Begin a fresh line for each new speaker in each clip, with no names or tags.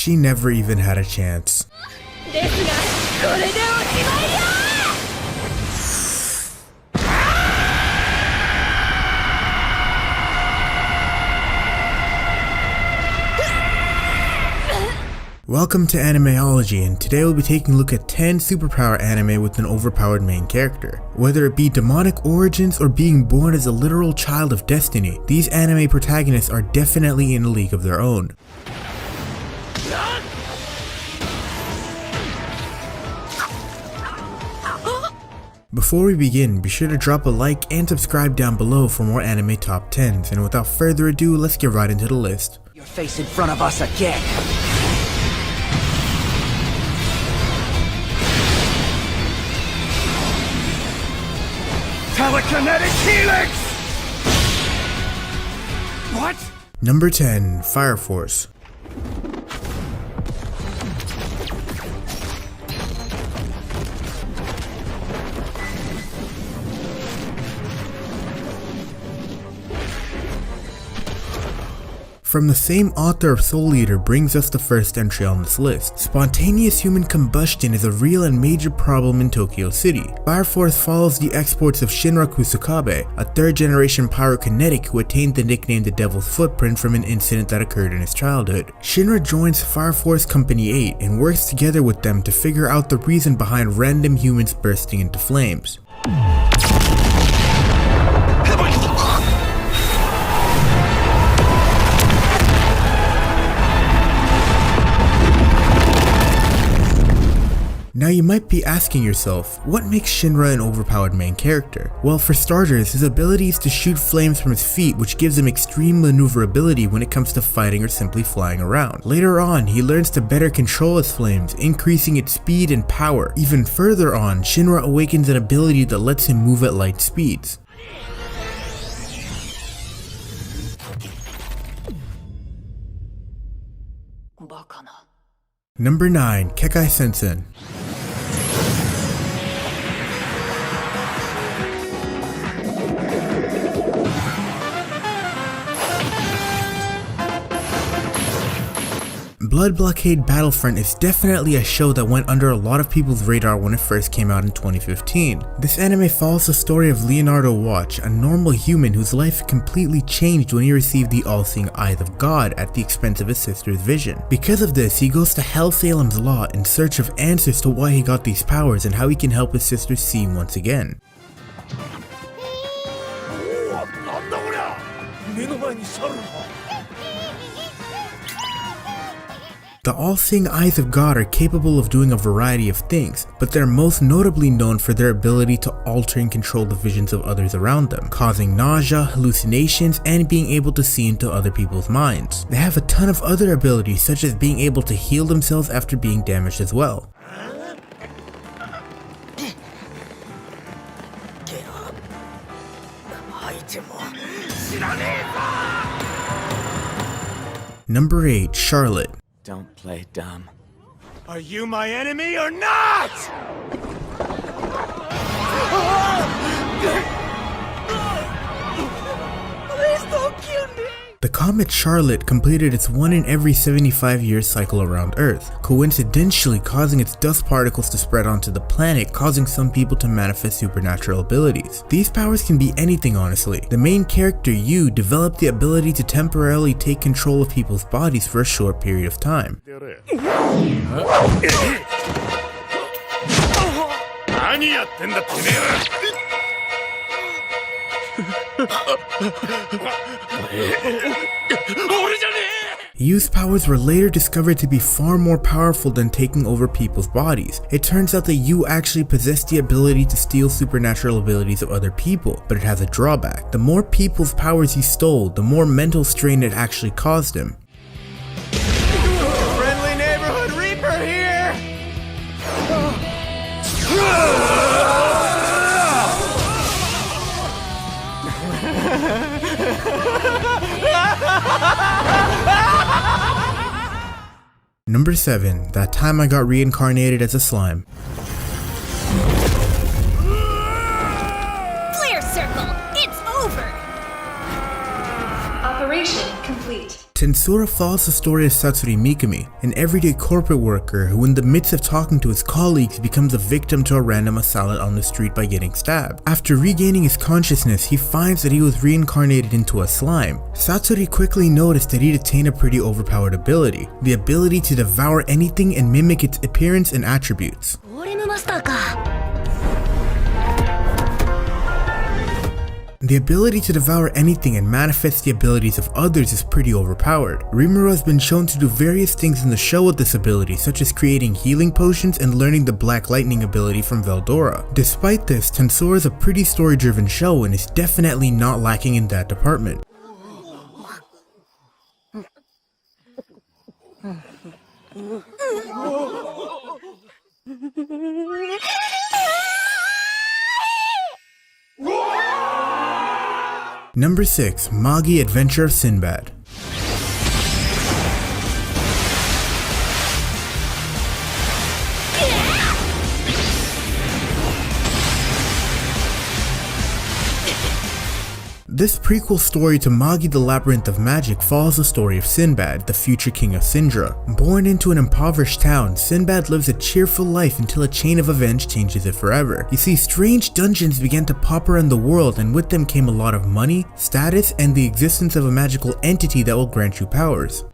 She never even had a chance. Welcome to Animeology, and today we'll be taking a look at 10 superpower anime with an overpowered main character. Whether it be demonic origins or being born as a literal child of destiny, these anime protagonists are definitely in a league of their own. Before we begin, be sure to drop a like and subscribe down below for more anime top 10s, and without further ado, let's get right into the list.
Your face in front of us again. Telekinetic helix! What?
Number 10. Fire Force. From the same author of Soul Eater brings us the first entry on this list. Spontaneous human combustion is a real and major problem in Tokyo City. Fire Force follows the exploits of Shinra Kusakabe, a third-generation pyrokinetic who attained the nickname the Devil's Footprint from an incident that occurred in his childhood. Shinra joins Fire Force Company 8 and works together with them to figure out the reason behind random humans bursting into flames. Now you might be asking yourself, what makes Shinra an overpowered main character? Well, for starters, his ability is to shoot flames from his feet, which gives him extreme maneuverability when it comes to fighting or simply flying around. Later on, he learns to better control his flames, increasing its speed and power. Even further on, Shinra awakens an ability that lets him move at light speeds. Number 9. Kekai Sensen. Blood Blockade Battlefront is definitely a show that went under a lot of people's radar when it first came out in 2015. This anime follows the story of Leonardo Watch, a normal human whose life completely changed when he received the all-seeing eyes of God at the expense of his sister's vision. Because of this, he goes to Hell Salem's Law in search of answers to why he got these powers and how he can help his sister see once again. The all-seeing eyes of God are capable of doing a variety of things, but they're most notably known for their ability to alter and control the visions of others around them, causing nausea, hallucinations, and being able to see into other people's minds. They have a ton of other abilities, such as being able to heal themselves after being damaged as well. Number 8. Charlotte.
Don't play dumb. Are you my enemy or not? Please don't kill me!
The comet Charlotte completed its 1 in every 75 years cycle around Earth, coincidentally causing its dust particles to spread onto the planet, causing some people to manifest supernatural abilities. These powers can be anything, honestly. The main character, Yu, developed the ability to temporarily take control of people's bodies for a short period of time. Yu's powers were later discovered to be far more powerful than taking over people's bodies. It turns out that Yu actually possessed the ability to steal supernatural abilities of other people, but it has a drawback. The more people's powers he stole, the more mental strain it actually caused him.
Friendly neighborhood Reaper here!
Number 7. That time I got reincarnated as a slime.
Flare circle! It's over! Operation complete.
Tensura follows the story of Satsuri Mikami, an everyday corporate worker who in the midst of talking to his colleagues becomes a victim to a random assailant on the street by getting stabbed. After regaining his consciousness, he finds that he was reincarnated into a slime. Satsuri quickly noticed that he'd attained a pretty overpowered ability, the ability to devour anything and mimic its appearance and attributes. The ability to devour anything and manifest the abilities of others is pretty overpowered. Rimuru has been shown to do various things in the show with this ability, such as creating healing potions and learning the Black Lightning ability from Veldora. Despite this, Tensura is a pretty story-driven show and is definitely not lacking in that department. Number 6. Magi Adventure of Sinbad. This prequel story to Magi the Labyrinth of Magic follows the story of Sinbad, the future king of Sindra. Born into an impoverished town, Sinbad lives a cheerful life until a chain of events changes it forever. You see, strange dungeons began to pop around the world, and with them came a lot of money, status, and the existence of a magical entity that will grant you powers.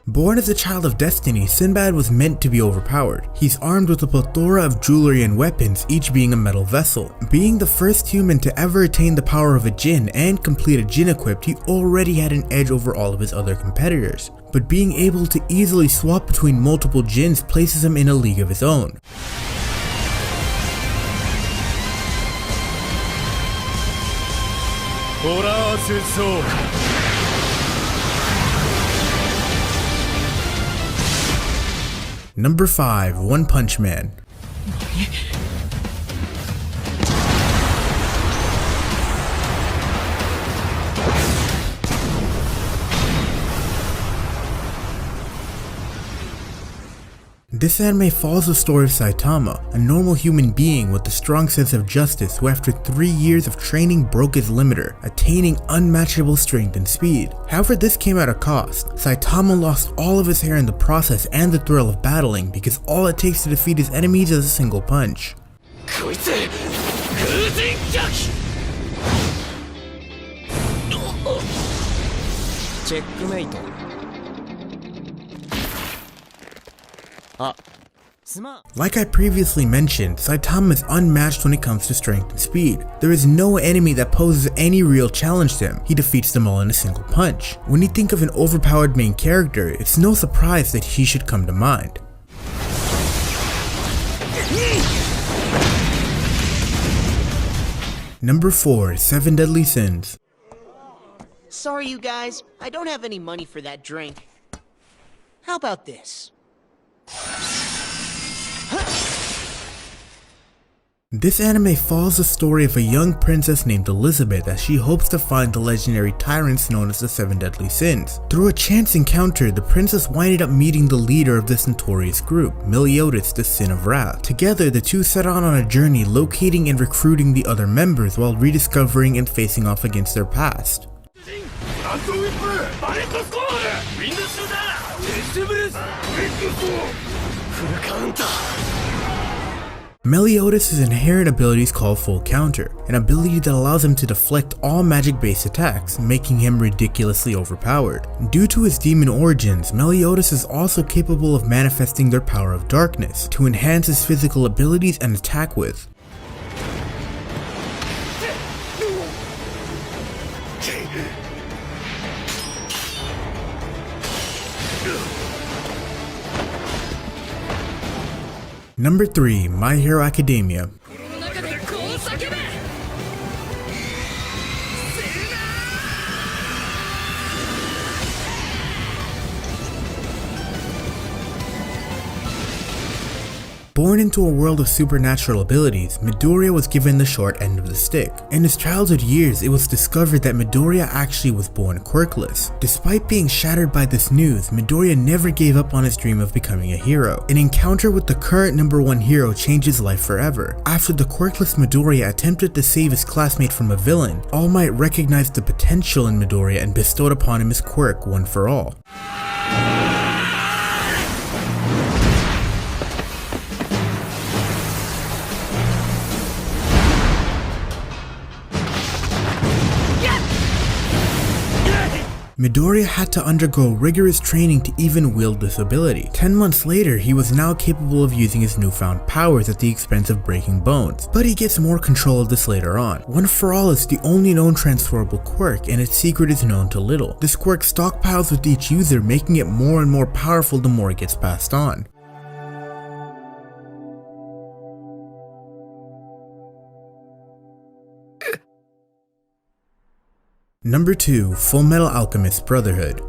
Born as a child of destiny, Sinbad was meant to be overpowered. He's armed with a plethora of jewelry and weapons, each being a metal vessel. Being the first human to ever attain the power of a djinn and complete a djinn equipped, he already had an edge over all of his other competitors. But being able to easily swap between multiple djinns places him in a league of his own. Number 5. One Punch Man. This anime follows the story of Saitama, a normal human being with a strong sense of justice who after 3 years of training broke his limiter, attaining unmatchable strength and speed. However, this came at a cost. Saitama lost all of his hair in the process and the thrill of battling because all it takes to defeat his enemies is a single punch. Checkmate. Like I previously mentioned, Saitama is unmatched when it comes to strength and speed. There is no enemy that poses any real challenge to him. He defeats them all in a single punch. When you think of an overpowered main character, it's no surprise that he should come to mind. Number 4. 7 Deadly Sins.
Sorry you guys, I don't have any money for that drink. How about this?
This anime follows the story of a young princess named Elizabeth as she hopes to find the legendary tyrants known as the 7 Deadly Sins. Through a chance encounter, the princess winded up meeting the leader of this notorious group, Meliodas, the Sin of Wrath. Together, the two set out on a journey locating and recruiting the other members while rediscovering and facing off against their past. Meliodas' inherent ability is called Full Counter, an ability that allows him to deflect all magic-based attacks, making him ridiculously overpowered. Due to his demon origins, Meliodas is also capable of manifesting their power of darkness to enhance his physical abilities and attack with. Number 3. My Hero Academia. Born into a world of supernatural abilities, Midoriya was given the short end of the stick. In his childhood years, it was discovered that Midoriya actually was born quirkless. Despite being shattered by this news, Midoriya never gave up on his dream of becoming a hero. An encounter with the current #1 hero changed his life forever. After the quirkless Midoriya attempted to save his classmate from a villain, All Might recognized the potential in Midoriya and bestowed upon him his quirk one for all. Midoriya had to undergo rigorous training to even wield this ability. 10 months later, he was now capable of using his newfound powers at the expense of breaking bones, but he gets more control of this later on. One for All is the only known transferable quirk, and its secret is known to little. This quirk stockpiles with each user, making it more and more powerful the more it gets passed on. Number 2. Fullmetal Alchemist Brotherhood.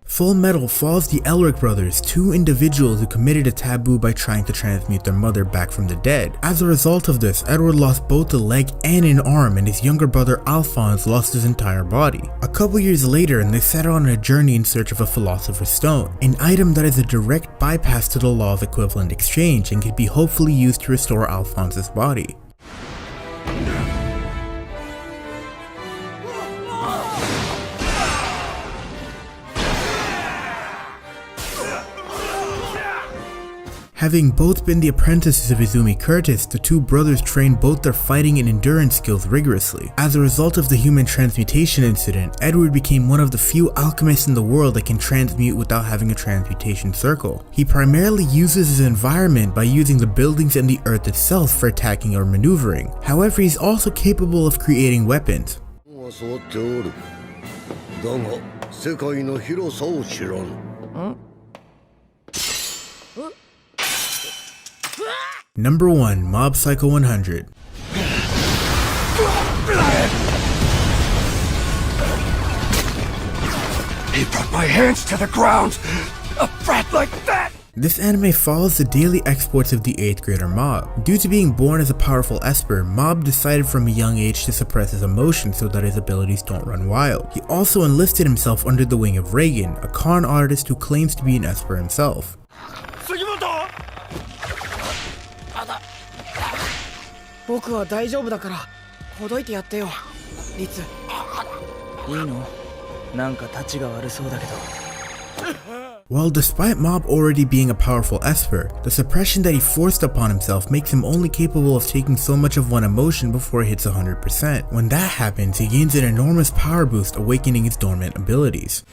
Full Metal follows the Elric brothers, two individuals who committed a taboo by trying to transmute their mother back from the dead. As a result of this, Edward lost both a leg and an arm, and his younger brother Alphonse lost his entire body. A couple years later, they set out on a journey in search of a Philosopher's Stone, an item that is a direct bypass to the law of equivalent exchange and could be hopefully used to restore Alphonse's body. Having both been the apprentices of Izumi Curtis, the two brothers trained both their fighting and endurance skills rigorously. As a result of the human transmutation incident, Edward became one of the few alchemists in the world that can transmute without having a transmutation circle. He primarily uses his environment by using the buildings and the earth itself for attacking or maneuvering. However, he's also capable of creating weapons. Number 1. Mob Psycho 100.
He brought my hands to the ground! A brat like that!
This anime follows the daily exploits of the 8th grader Mob. Due to being born as a powerful Esper, Mob decided from a young age to suppress his emotions so that his abilities don't run wild. He also enlisted himself under the wing of Reagan, a con artist who claims to be an Esper himself. While despite Mob already being a powerful Esper, the suppression that he forced upon himself makes him only capable of taking so much of one emotion before it hits 100%. When that happens, he gains an enormous power boost, awakening his dormant abilities.